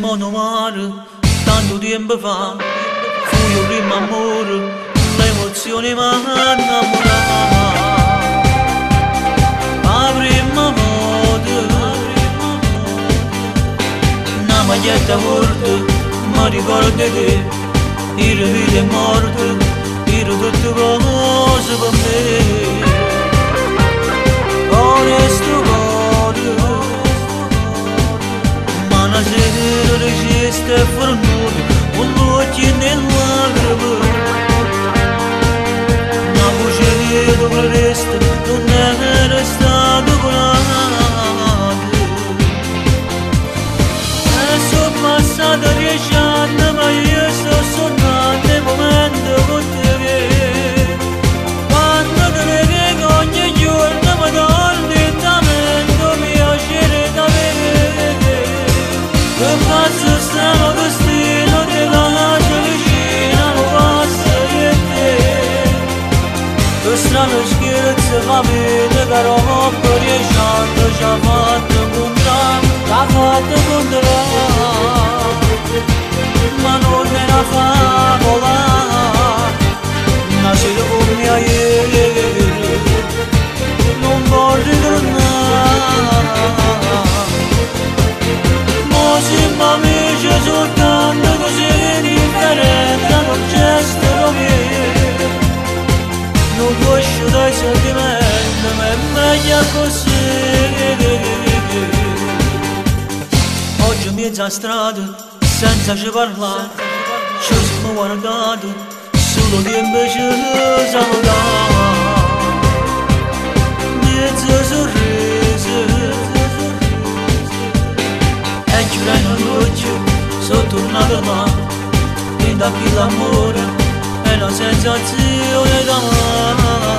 mono mare, tanto tempo fa, fu il primo amore, l'emozione mi ha innamorato. La prima volta, una maglietta corta, mi ricordo di te, era vita e morte, era tutte cose per me. Onesto cuore, ma una sera resiste e fornuto, con l'occhio nella lacrime. Una voce dove resta, non era stato curato. E sono passati 10 anni, ma io sto sognando il momento con te. Quando ti vedo ogni giorno mi torni in mente, mi piacere da vedere. Che pazzo strano destino ti lascia vicino, lo passa io e te. Che strano scherzo fa vita, caro per 10 anni ci ha fatto incontrare, ci ha fatto incontrare. Ma non era favola, una sera con mia ieri, non voglio ritornare. Ma siamo amici soltanto così differenti, non c'è stato mio. Non posso dai sentimenti, ma è meglio così. Oggi mezza strada, senza ci parlare, ci siamo guardati, solo tempo ci salutava. Mezzo sorriso, e chiudendo l'occhio, sono tornato là, e da qui l'amore, e la sensazione d'amare.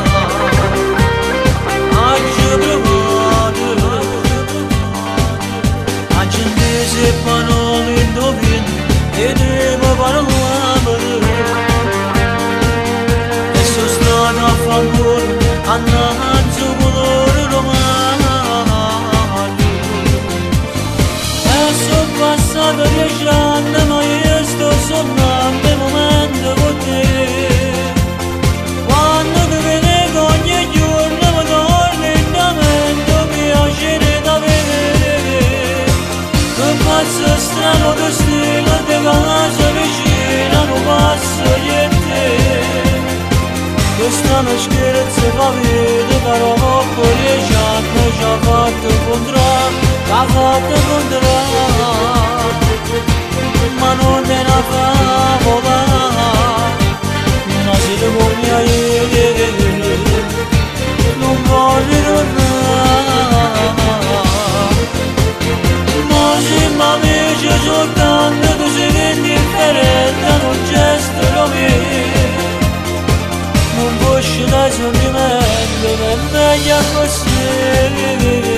Oggi provato, accendese e parole indovino, e devo parlare. E sono stato a favore, annanzi colore romano. E sono passati 10 anni, ma io sto sognando il momento con te. Quando ti vedo ogni giorno mi torni in mente, mi piacere da vedere. Che pazzo strano destino ti lascia vicino, non passa io e te. Che strano scherzo fa vita, caro per 10 anni ci ha fatto incontrare, ci ha fatto incontrare. Ma non era favola, una sera con mia ieri, non voglio tornare. Ma siamo amici soltanto così indifferenti, non c'è stato mio. Non posso dai sentimenti, è meglio così.